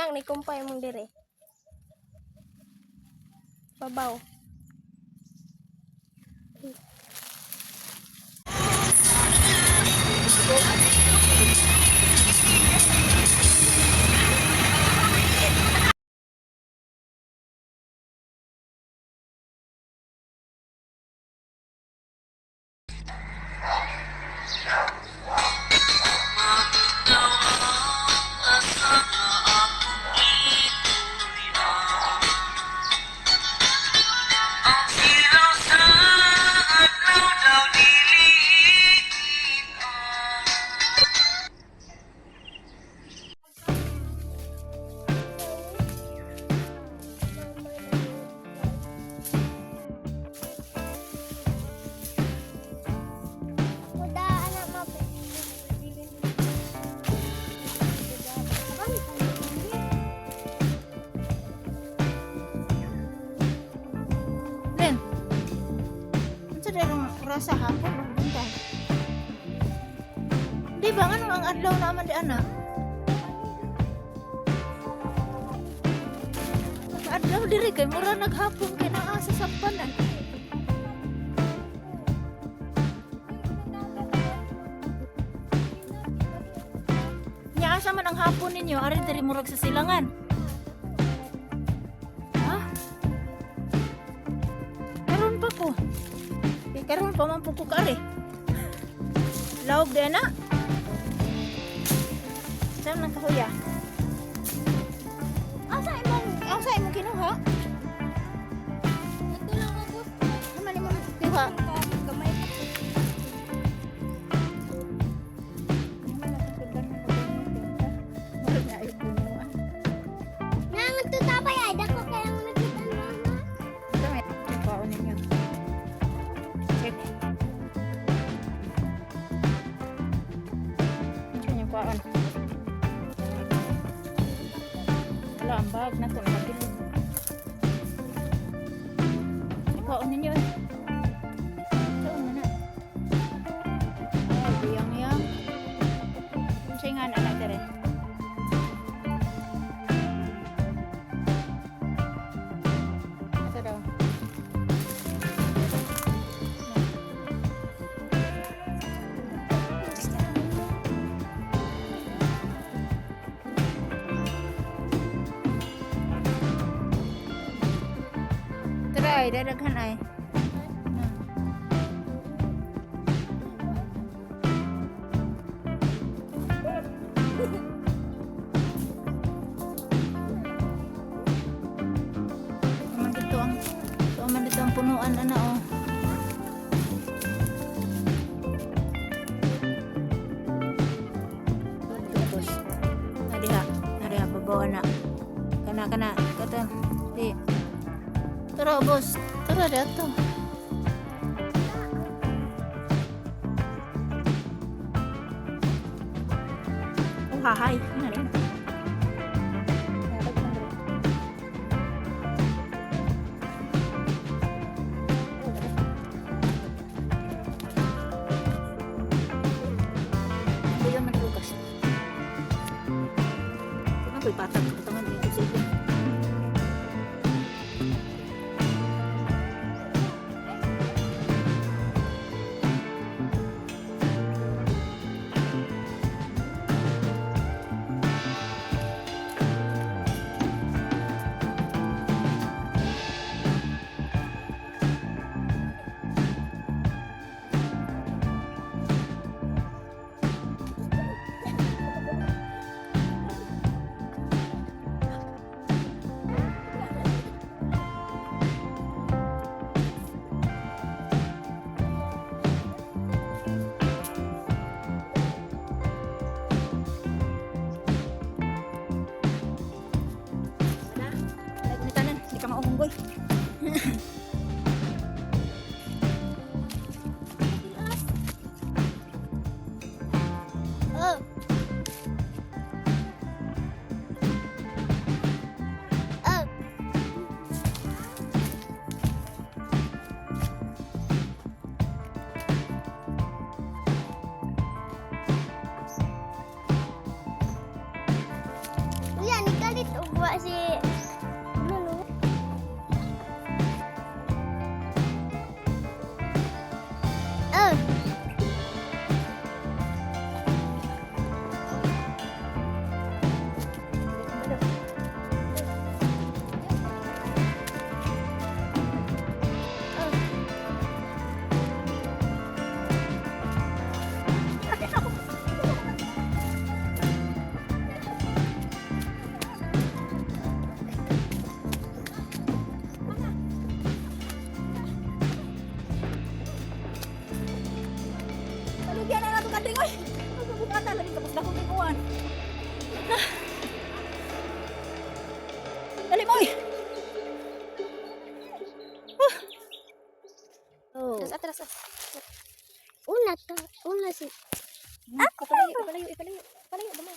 Nang ni kumpay mong dire. Babaw. Rasa hapon magbunta. Di ba nga ang adlaw naman di anak? Adlaw diri kay mura naghapon kay naa sa sampanan. Nya asa man ang hapon ninyo ari diri murag sa silangan. Ha? Karon pa ko. Karon pa man puko kare. Lawog di na. Saan nang kahuya? Asa imong kinuha? Ito lang ako. Naman imong kinuha. Kamay. Nang nagtutapay ay dako kaya nakita mo. Dami paon ninyo. Check. Check yung paon. Wala ang bag na ito. Yung paon ninyo. Saan na na? Ay, biyang-yang. Sa'yo nga anak ka rin. Ito daw. Ay, dadaghan ay. Aman dito ang punuan ana oh. Tapos nadiha babaw na. Kana kata di. Tara bos, tara dito. Oh hahay, na rin. Hindi naman lugas. Ito na patag ko tangan dito sige. Dali ko. Bukata lagi tapos dako kay kuan. Dali mo. Oh. Atras. Una si. Ako palayo. Palayo ba mo?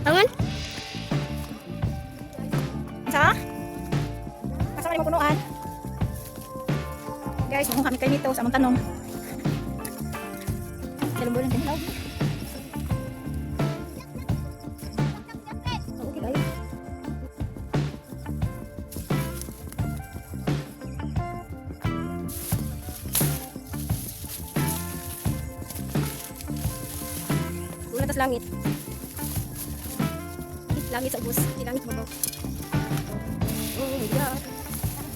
Tangan? Sa? Kasama mo punuan. Guys, kung kami kayo nito sa among tanong. Salumbulan din daw. Okay kayo. Bulan tas langit. Langit sa ubos. Di langit mabaw. Oh my God.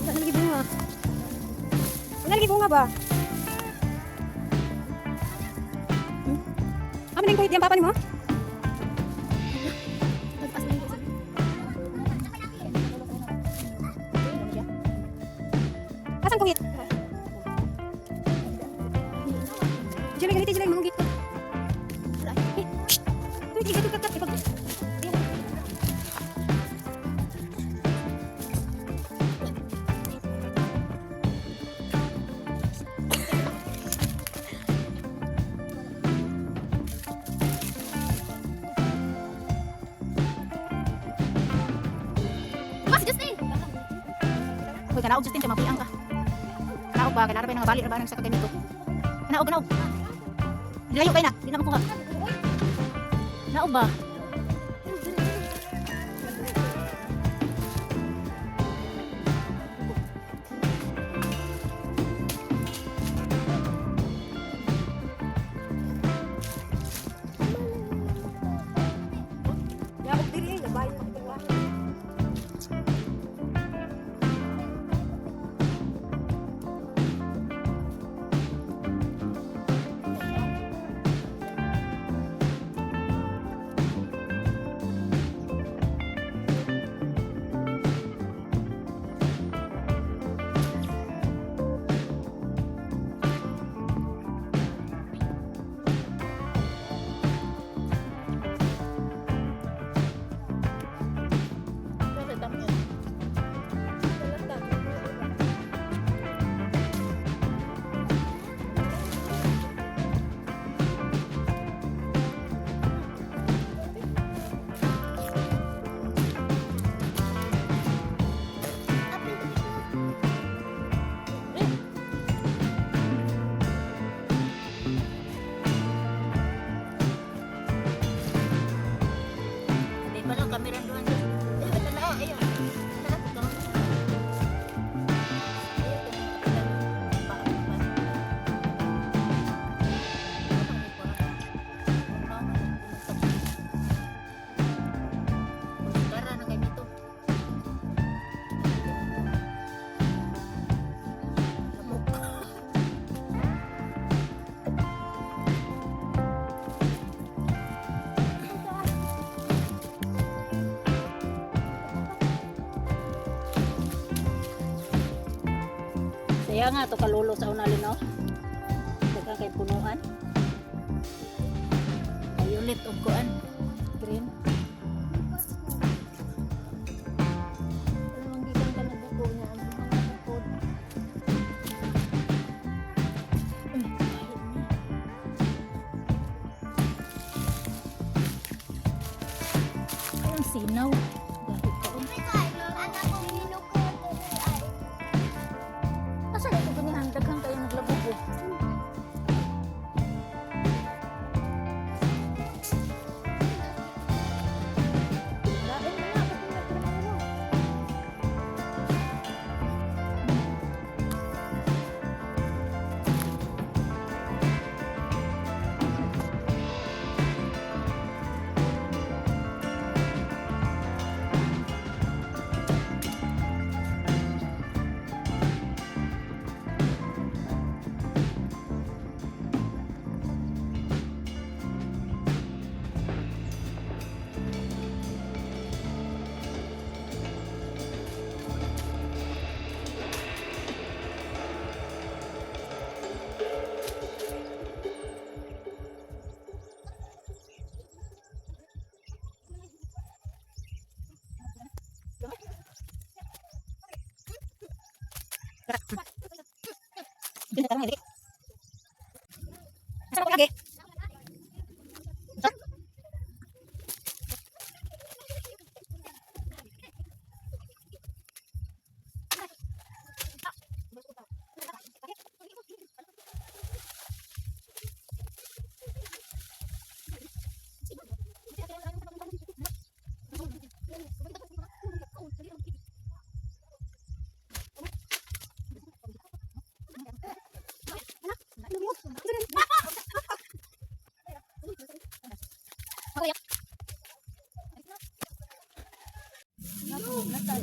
Wala lagi bunga. Wala lagi bunga ba? Apa ning kuhit yang papa ni mo? Asan kuhit? Diyan ganito diyan manggit ko. Hoy, kanaog Justin, siya mapiang ka. Kanaog ba? Kanaog ba yung mga bali ba nang sa kaganito? Kanaog. Dilayo kayo na, di na makuha. Kanaog ba? Yaog diri, labay. Saya nga to kalulo sa unalin no. Daghang kay punuan. Violet og kuan. Green. Ang sinaw. Asa ito ganyan? Daghang kayo naglabubo. Dili tarong dili. Asa ko lagi?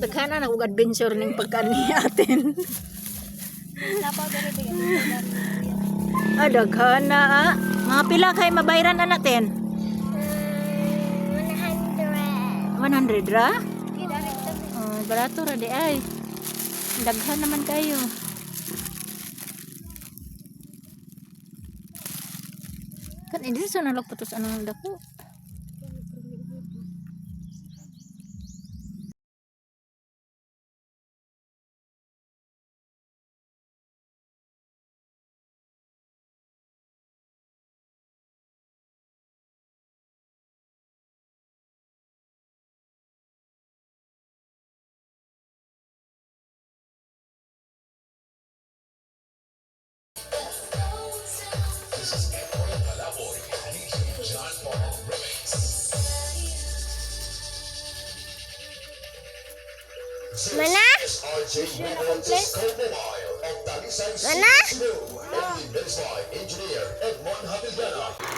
Daghan na og adventure ning pagkani atin. Daghan na ah. Mga pila kay mabayran na natin? 100. 100 ra? Oh, barato ra di ay. Daghan naman kayo. Kan hindi sa nalagpatos anong dako. Mana? Mana? Engineer Edmond Hapilgana.